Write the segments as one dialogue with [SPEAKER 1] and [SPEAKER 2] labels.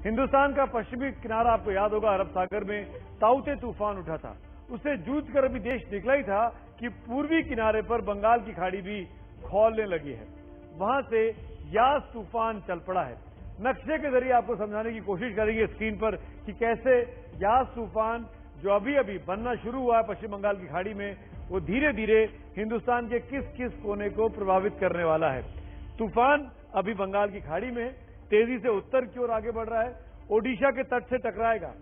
[SPEAKER 1] हिंदुस्तान का पश्चिमी किनारा आपको याद होगा, अरब सागर में ताउते तूफान उठा था। उससे जूझ कर अभी देश निकला ही था कि पूर्वी किनारे पर बंगाल की खाड़ी भी खौलने लगी है। वहां से यास तूफान चल पड़ा है। नक्शे के जरिए आपको समझाने की कोशिश करेंगे स्क्रीन पर कि कैसे यास तूफान जो अभी अभी बनना शुरू हुआ है पश्चिम बंगाल की खाड़ी में, वो धीरे धीरे हिंदुस्तान के किस किस कोने को प्रभावित करने वाला है। तूफान अभी बंगाल की खाड़ी में तेजी से उत्तर की ओर आगे बढ़ रहा है, ओडिशा के तट से टकराएगा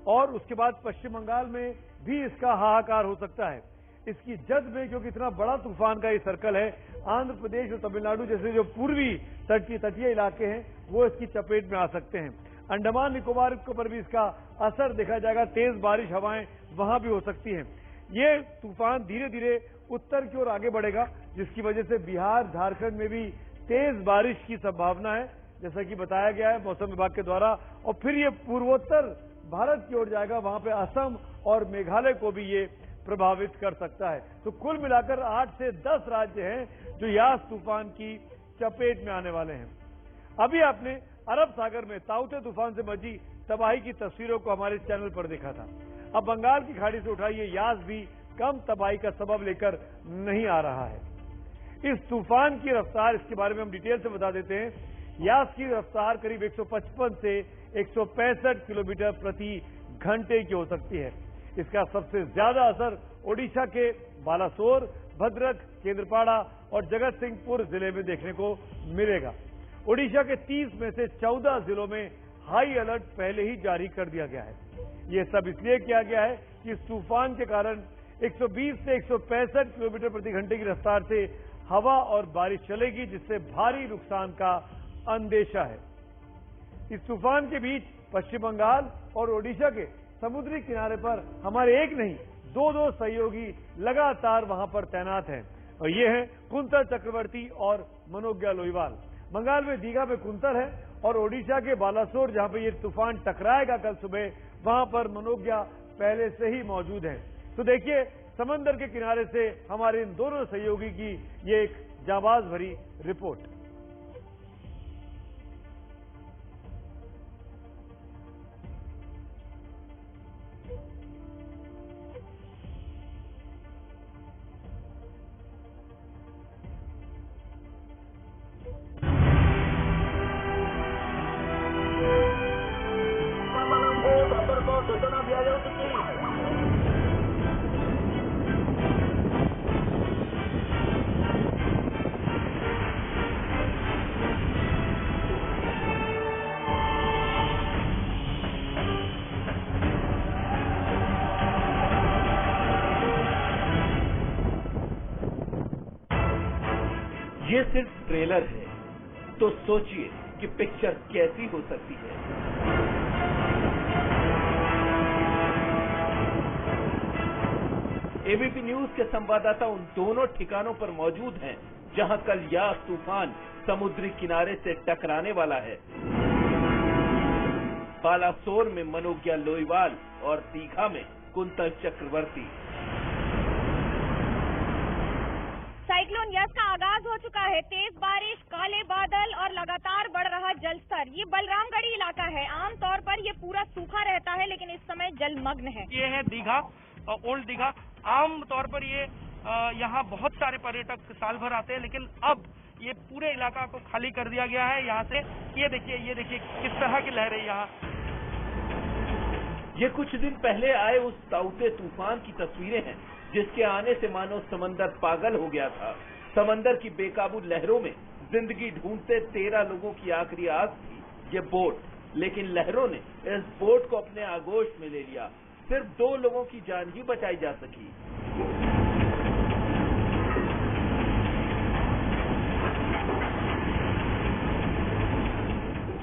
[SPEAKER 1] और उसके बाद पश्चिम बंगाल में भी इसका हाहाकार हो सकता है। इसकी जद में, क्योंकि इतना बड़ा तूफान का ये सर्कल है, आंध्र प्रदेश और तमिलनाडु जैसे जो पूर्वी तटीय इलाके हैं वो इसकी चपेट में आ सकते हैं। अंडमान निकोबार पर भी इसका असर देखा जाएगा, तेज बारिश हवाएं वहां भी हो सकती हैं। ये तूफान धीरे धीरे उत्तर की ओर आगे बढ़ेगा, जिसकी वजह से बिहार झारखंड में भी तेज बारिश की संभावना है, जैसा कि बताया गया है मौसम विभाग के द्वारा। और फिर ये पूर्वोत्तर भारत की ओर जाएगा, वहां पे असम और मेघालय को भी ये प्रभावित कर सकता है। तो कुल मिलाकर 8 से 10 राज्य हैं जो यास तूफान की चपेट में आने वाले हैं। अभी आपने अरब सागर में ताउते तूफान से मची तबाही की तस्वीरों को हमारे चैनल पर देखा था। अब बंगाल की खाड़ी से उठा ये यास भी कम तबाही का सबब लेकर नहीं आ रहा है। इस तूफान की रफ्तार, इसके बारे में हम डिटेल से बता देते हैं। यास की रफ्तार करीब 155 से 165 किलोमीटर प्रति घंटे की हो सकती है। इसका सबसे ज्यादा असर ओडिशा के बालासोर, भद्रक, केंद्रपाड़ा और जगत सिंहपुर जिले में देखने को मिलेगा। ओडिशा के 30 में से 14 जिलों में हाई अलर्ट पहले ही जारी कर दिया गया है। यह सब इसलिए किया गया है कि इस तूफान के कारण 120 से 165 किलोमीटर प्रति घंटे की रफ्तार से हवा और बारिश चलेगी, जिससे भारी नुकसान का अंदेशा है। इस तूफान के बीच पश्चिम बंगाल और ओडिशा के समुद्री किनारे पर हमारे एक नहीं दो सहयोगी लगातार वहां पर तैनात हैं, और ये हैं कुंतर चक्रवर्ती और मनोज्ञा लोईवाल। बंगाल में दीघा में कुंतर है और ओडिशा के बालासोर, जहां पर ये तूफान टकराएगा कल सुबह, वहां पर मनोज्ञा पहले से ही मौजूद है। तो देखिए, समंदर के किनारे से हमारे इन दोनों सहयोगी की ये एक जाबाज भरी रिपोर्ट।
[SPEAKER 2] ये सिर्फ ट्रेलर है, तो सोचिए कि पिक्चर कैसी हो सकती है। एबीपी न्यूज के संवाददाता उन दोनों ठिकानों पर मौजूद हैं जहां कल यास तूफान समुद्री किनारे से टकराने वाला है। बालासोर में मनोज्ञा लोईवाल और दीघा में कुंतर चक्रवर्ती।
[SPEAKER 3] साइक्लोन यस का आगाज हो चुका है। तेज बारिश, काले बादल और लगातार बढ़ रहा जलस्तर। ये बलरामगढ़ी इलाका है। आमतौर पर ये पूरा सूखा रहता है, लेकिन इस समय जलमग्न है।
[SPEAKER 4] ये है दीघा, ओल्ड दीघा। आम तौर पर ये यहाँ बहुत सारे पर्यटक साल भर आते हैं, लेकिन अब ये पूरे इलाका को खाली कर दिया गया है। यहाँ से ये देखिए किस तरह की लहरें यहाँ।
[SPEAKER 2] ये कुछ दिन पहले आए उस ताउते तूफान की तस्वीरें हैं, जिसके आने से मानो समंदर पागल हो गया था। समंदर की बेकाबू लहरों में जिंदगी ढूंढते 13 लोगों की आखिरी आस थी ये बोट, लेकिन लहरों ने इस बोट को अपने आगोश में ले लिया। सिर्फ 2 लोगों की जान ही बचाई जा सकी।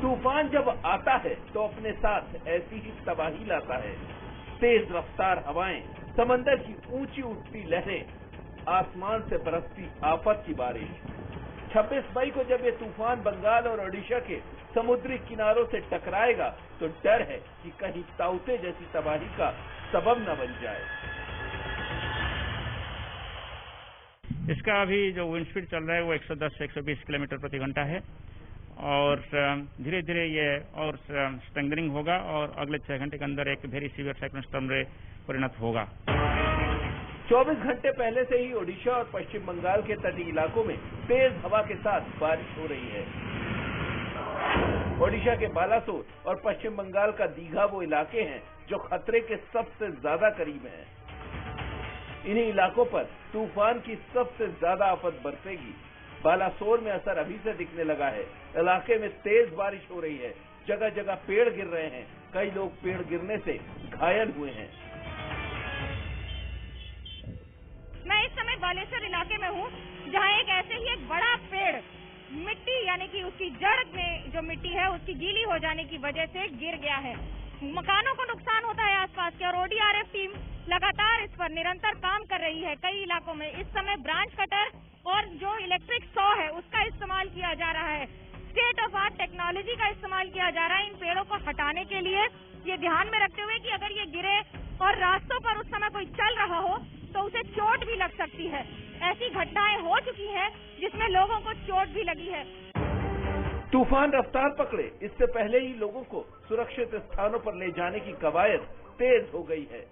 [SPEAKER 2] तूफान जब आता है तो अपने साथ ऐसी ही तबाही लाता है। तेज रफ्तार हवाएं, समंदर की ऊंची उठती लहरें, आसमान से बरसती आफत की बारिश। 26 मई को जब ये तूफान बंगाल और ओडिशा के समुद्री किनारों से टकराएगा तो डर है कि कहीं ताउते जैसी तबाही का सबब न बन जाए।
[SPEAKER 5] इसका अभी जो विंड स्पीड चल रहा है वो 110 से 120 किलोमीटर प्रति घंटा है और धीरे धीरे ये और स्ट्रेंथनिंग होगा और अगले 6 घंटे के अंदर एक वेरी सीवियर साइक्लोन स्टॉर्म में परिणत होगा।
[SPEAKER 2] 24 घंटे पहले से ही ओडिशा और पश्चिम बंगाल के तटीय इलाकों में तेज हवा के साथ बारिश हो रही है। ओडिशा के बालासोर और पश्चिम बंगाल का दीघा वो इलाके हैं जो खतरे के सबसे ज्यादा करीब हैं। इन्हीं इलाकों पर तूफान की सबसे ज्यादा आफत बरसेगी। बालासोर में असर अभी से दिखने लगा है। इलाके में तेज बारिश हो रही है, जगह जगह पेड़ गिर रहे हैं, कई लोग पेड़ गिरने से घायल हुए हैं।
[SPEAKER 3] मैं इस समय बालेश्वर इलाके में हूँ, जहाँ एक ऐसे ही एक बड़ा पेड़ मिट्टी यानी कि उसकी जड़ में जो मिट्टी है उसकी गीली हो जाने की वजह से गिर गया है। मकानों को नुकसान होता है आसपास के, और ओडीआरएफ टीम लगातार इस पर निरंतर काम कर रही है। कई इलाकों में इस समय ब्रांच कटर और जो इलेक्ट्रिक सॉ है उसका इस्तेमाल किया जा रहा है। स्टेट ऑफ आर्ट टेक्नोलॉजी का इस्तेमाल किया जा रहा है इन पेड़ों को हटाने के लिए, ये ध्यान में रखते हुए कि अगर ये गिरे और रास्तों पर उस समय कोई चल रहा हो तो उसे चोट भी लग सकती है। ऐसी घटनाएं हो चुकी हैं जिसमें लोगों को चोट भी लगी है।
[SPEAKER 2] तूफान रफ्तार पकड़े इससे पहले ही लोगों को सुरक्षित स्थानों पर ले जाने की कवायद तेज हो गई है।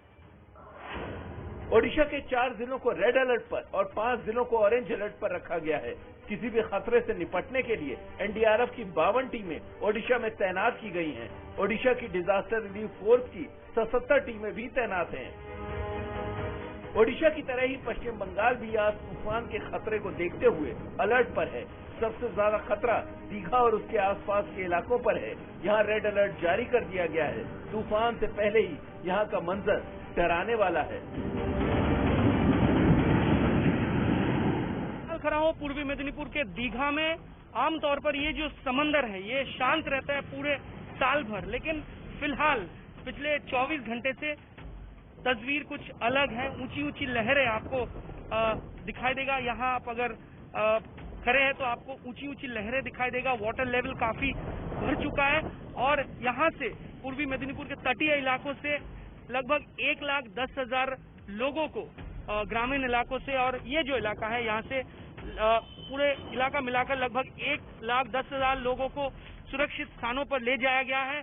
[SPEAKER 2] ओडिशा के 4 जिलों को रेड अलर्ट पर और 5 जिलों को ऑरेंज अलर्ट पर रखा गया है। किसी भी खतरे से निपटने के लिए एनडीआरएफ की 52 टीमें ओडिशा में तैनात की गई हैं। ओडिशा की डिजास्टर रिलीफ फोर्स की 77 टीमें भी तैनात हैं। ओडिशा की तरह ही पश्चिम बंगाल भी आज तूफान के खतरे को देखते हुए अलर्ट पर है। सबसे ज्यादा खतरा दीघा और उसके आसपास के इलाकों पर है। यहाँ रेड अलर्ट जारी कर दिया गया है। तूफान से पहले ही यहाँ का मंजर डराने वाला है।
[SPEAKER 4] खड़ा हूँ पूर्वी मेदिनीपुर के दीघा में। आमतौर पर ये जो समंदर है ये शांत रहता है पूरे साल भर, लेकिन फिलहाल पिछले 24 घंटे से तस्वीर कुछ अलग है। ऊंची ऊंची लहरें आपको दिखाई देगा। यहाँ आप अगर खड़े हैं तो आपको ऊंची ऊंची लहरें दिखाई देगा। वाटर लेवल काफी बढ़ चुका है और यहाँ से पूर्वी मेदिनीपुर के तटीय इलाकों से लगभग 1,10,000 लोगों को ग्रामीण इलाकों से, और ये जो इलाका है यहाँ से पूरे इलाका मिलाकर लगभग 1,10,000 लोगों को सुरक्षित स्थानों पर ले जाया गया है।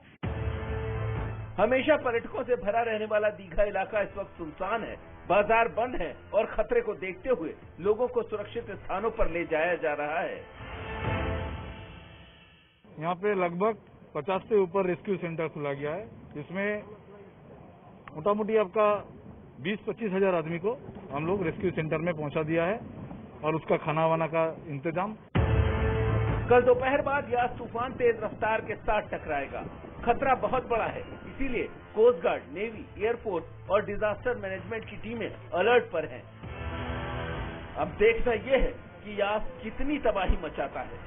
[SPEAKER 2] हमेशा पर्यटकों से भरा रहने वाला दीघा इलाका इस वक्त सुनसान है। बाजार बंद है और खतरे को देखते हुए लोगों को सुरक्षित स्थानों पर ले जाया जा रहा है।
[SPEAKER 6] यहाँ पे लगभग 50 से ऊपर रेस्क्यू सेंटर खुला गया है, जिसमें मोटामोटी आपका 20-25 हजार आदमी को हम लोग रेस्क्यू सेंटर में पहुंचा दिया है और उसका खाना वाना का इंतजाम।
[SPEAKER 2] कल दोपहर बाद यास तूफान तेज रफ्तार के साथ टकराएगा। खतरा बहुत बड़ा है, इसीलिए कोस्ट गार्ड, नेवी, एयरफोर्स और डिजास्टर मैनेजमेंट की टीमें अलर्ट पर हैं। अब देखना यह है कि यास कितनी तबाही मचाता है।